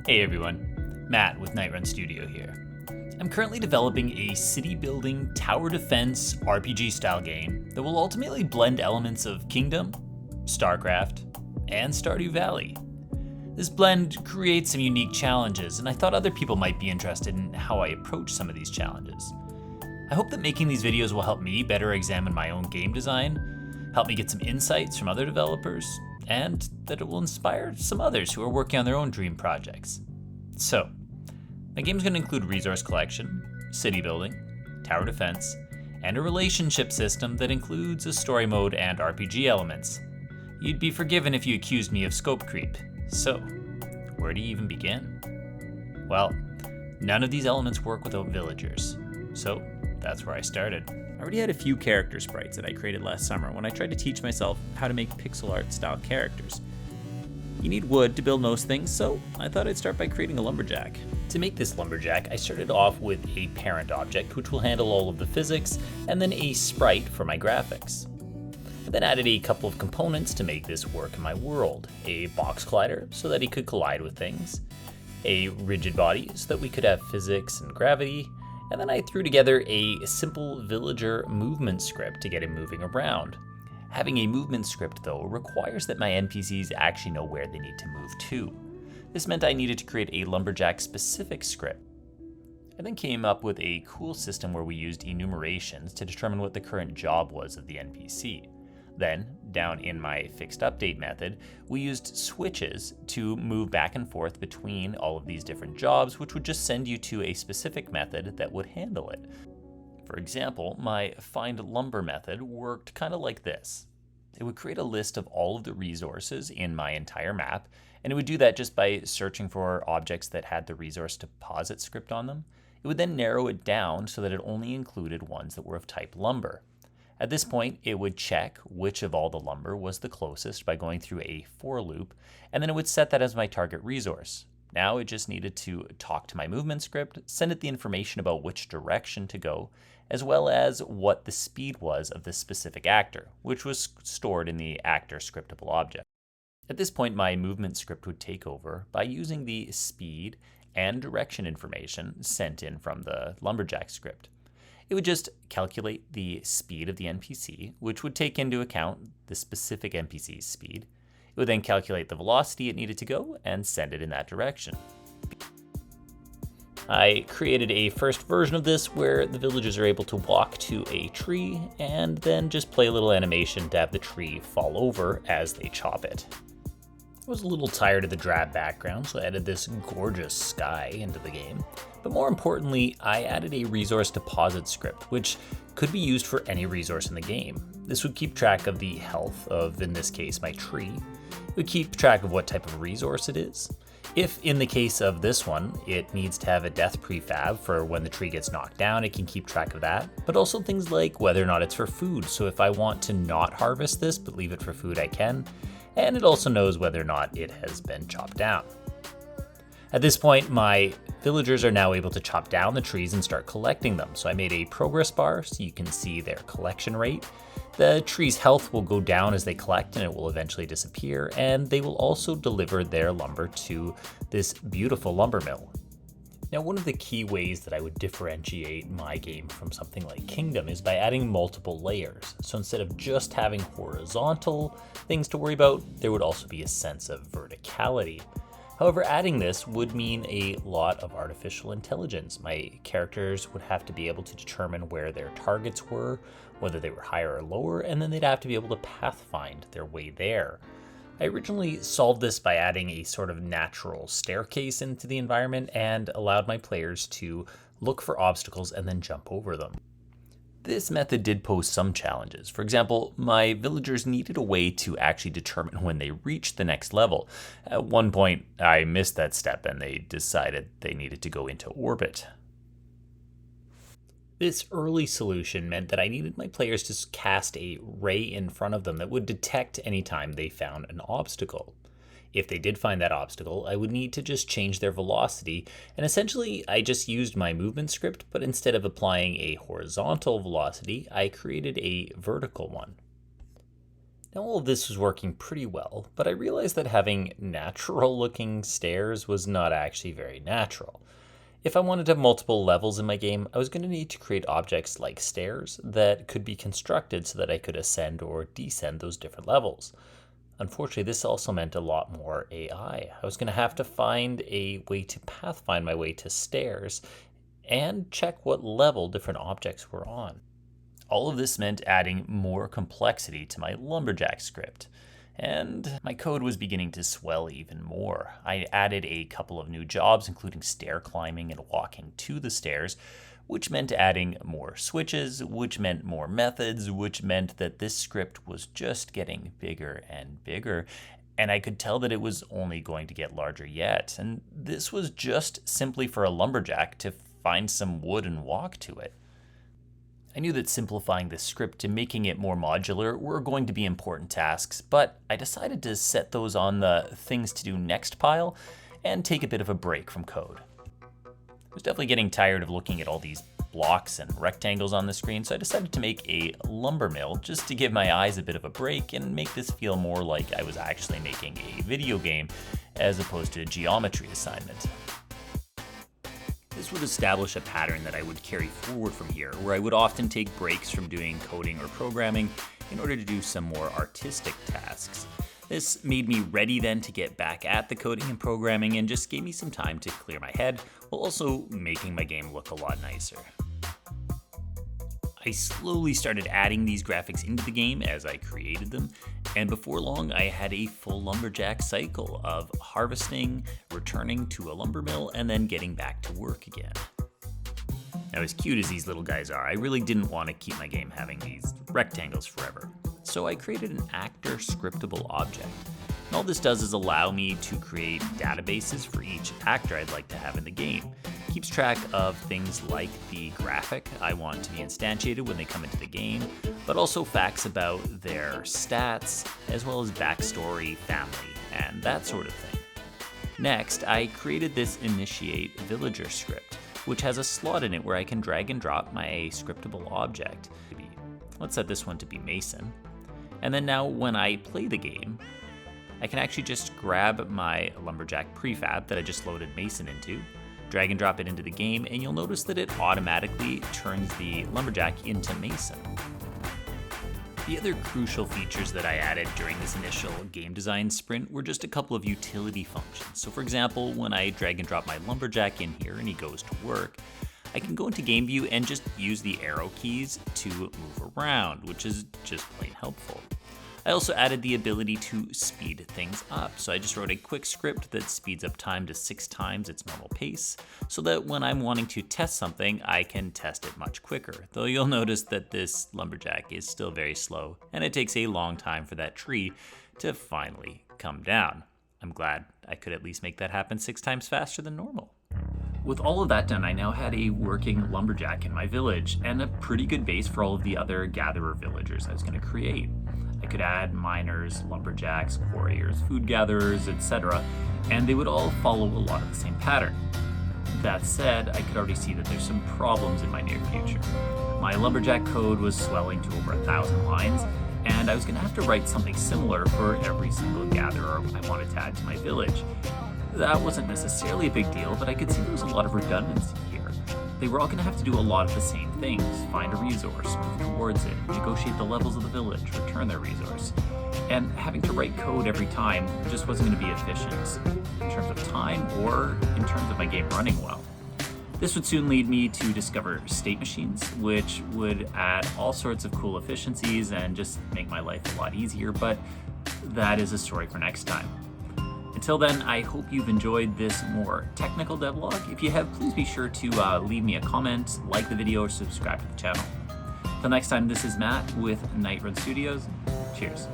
Hey everyone, Matt with Nightrun Studio here. I'm currently developing a city building tower defense RPG style game that will ultimately blend elements of Kingdom, Starcraft, and Stardew Valley. This blend creates some unique challenges, and I thought other people might be interested in how I approach some of these challenges. I hope that making these videos will help me better examine my own game design, help me get some insights from other developers, and that it will inspire some others who are working on their own dream projects. So, my game is going to include resource collection, city building, tower defense, and a relationship system that includes a story mode and RPG elements. You'd be forgiven if you accused me of scope creep. So, where do you even begin? Well, none of these elements work without villagers. So, that's where I started. I already had a few character sprites that I created last summer when I tried to teach myself how to make pixel art style characters. You need wood to build most things, so I thought I'd start by creating a lumberjack. To make this lumberjack, I started off with a parent object which will handle all of the physics, and then a sprite for my graphics. I then added a couple of components to make this work in my world. A box collider so that he could collide with things, a rigid body so that we could have physics and gravity, and then I threw together a simple villager movement script to get him moving around. Having a movement script, though, requires that my NPCs actually know where they need to move to. This meant I needed to create a lumberjack-specific script. I then came up with a cool system where we used enumerations to determine what the current job was of the NPC. Then, down in my fixed update method, we used switches to move back and forth between all of these different jobs, which would just send you to a specific method that would handle it. For example, my find lumber method worked kind of like this. It would create a list of all of the resources in my entire map, and it would do that just by searching for objects that had the resource deposit script on them. It would then narrow it down so that it only included ones that were of type lumber. At this point, it would check which of all the lumber was the closest by going through a for loop, and then it would set that as my target resource. Now it just needed to talk to my movement script, send it the information about which direction to go, as well as what the speed was of this specific actor, which was stored in the actor scriptable object. At this point, my movement script would take over by using the speed and direction information sent in from the lumberjack script. It would just calculate the speed of the NPC, which would take into account the specific NPC's speed. It would then calculate the velocity it needed to go and send it in that direction. I created a first version of this where the villagers are able to walk to a tree and then just play a little animation to have the tree fall over as they chop it. I was a little tired of the drab background, so I added this gorgeous sky into the game. But more importantly, I added a resource deposit script, which could be used for any resource in the game. This would keep track of the health of, in this case, my tree. It would keep track of what type of resource it is. If, in the case of this one, it needs to have a death prefab for when the tree gets knocked down, it can keep track of that. But also things like whether or not it's for food. So if I want to not harvest this, but leave it for food, I can. And it also knows whether or not it has been chopped down. At this point, my villagers are now able to chop down the trees and start collecting them. So I made a progress bar so you can see their collection rate. The tree's health will go down as they collect and it will eventually disappear, and they will also deliver their lumber to this beautiful lumber mill. Now, one of the key ways that I would differentiate my game from something like Kingdom is by adding multiple layers. So instead of just having horizontal things to worry about, there would also be a sense of verticality. However, adding this would mean a lot of artificial intelligence. My characters would have to be able to determine where their targets were, whether they were higher or lower, and then they'd have to be able to pathfind their way there. I originally solved this by adding a sort of natural staircase into the environment and allowed my players to look for obstacles and then jump over them. This method did pose some challenges. For example, my villagers needed a way to actually determine when they reached the next level. At one point, I missed that step and they decided they needed to go into orbit. This early solution meant that I needed my players to cast a ray in front of them that would detect anytime they found an obstacle. If they did find that obstacle, I would need to just change their velocity, and essentially I just used my movement script, but instead of applying a horizontal velocity, I created a vertical one. Now all of this was working pretty well, but I realized that having natural looking stairs was not actually very natural. If I wanted to have multiple levels in my game, I was going to need to create objects like stairs that could be constructed so that I could ascend or descend those different levels. Unfortunately, this also meant a lot more AI. I was going to have to find a way to pathfind my way to stairs and check what level different objects were on. All of this meant adding more complexity to my Lumberjack script, and my code was beginning to swell even more. I added a couple of new jobs, including stair climbing and walking to the stairs, which meant adding more switches, which meant more methods, which meant that this script was just getting bigger and bigger, and I could tell that it was only going to get larger yet. And this was just simply for a lumberjack to find some wood and walk to it. I knew that simplifying this script and making it more modular were going to be important tasks, but I decided to set those on the things to do next pile and take a bit of a break from code. I was definitely getting tired of looking at all these blocks and rectangles on the screen, so I decided to make a lumbermill just to give my eyes a bit of a break and make this feel more like I was actually making a video game as opposed to a geometry assignment. This would establish a pattern that I would carry forward from here, where I would often take breaks from doing coding or programming in order to do some more artistic tasks. This made me ready then to get back at the coding and programming and just gave me some time to clear my head while also making my game look a lot nicer. I slowly started adding these graphics into the game as I created them, and before long I had a full lumberjack cycle of harvesting, returning to a lumber mill, and then getting back to work again. Now, as cute as these little guys are, I really didn't want to keep my game having these rectangles forever. So I created an actor scriptable object. And all this does is allow me to create databases for each actor I'd like to have in the game. It keeps track of things like the graphic I want to be instantiated when they come into the game, but also facts about their stats, as well as backstory, family, and that sort of thing. Next, I created this initiate villager script, which has a slot in it where I can drag and drop my scriptable object. Let's set this one to be Mason. And then now when I play the game, I can actually just grab my Lumberjack prefab that I just loaded Mason into, drag and drop it into the game, and you'll notice that it automatically turns the Lumberjack into Mason. The other crucial features that I added during this initial game design sprint were just a couple of utility functions. So for example, when I drag and drop my Lumberjack in here and he goes to work, I can go into game view and just use the arrow keys to move around, which is just plain helpful. I also added the ability to speed things up, so I just wrote a quick script that speeds up time to 6 times its normal pace, so that when I'm wanting to test something, I can test it much quicker. Though you'll notice that this lumberjack is still very slow, and it takes a long time for that tree to finally come down. I'm glad I could at least make that happen 6 times faster than normal. With all of that done, I now had a working lumberjack in my village, and a pretty good base for all of the other gatherer villagers I was going to create. I could add miners, lumberjacks, warriors, food gatherers, etc., and they would all follow a lot of the same pattern. That said, I could already see that there's some problems in my near future. My lumberjack code was swelling to over 1,000 lines, and I was going to have to write something similar for every single gatherer I wanted to add to my village. That wasn't necessarily a big deal, but I could see there was a lot of redundancy here. They were all going to have to do a lot of the same things: find a resource, move towards it, negotiate the levels of the village, return their resource. And having to write code every time just wasn't going to be efficient in terms of time or in terms of my game running well. This would soon lead me to discover state machines, which would add all sorts of cool efficiencies and just make my life a lot easier, but that is a story for next time. Until then, I hope you've enjoyed this more technical devlog. If you have, please be sure to leave me a comment, like the video, or subscribe to the channel. Till next time, this is Matt with Night Run Studios. Cheers.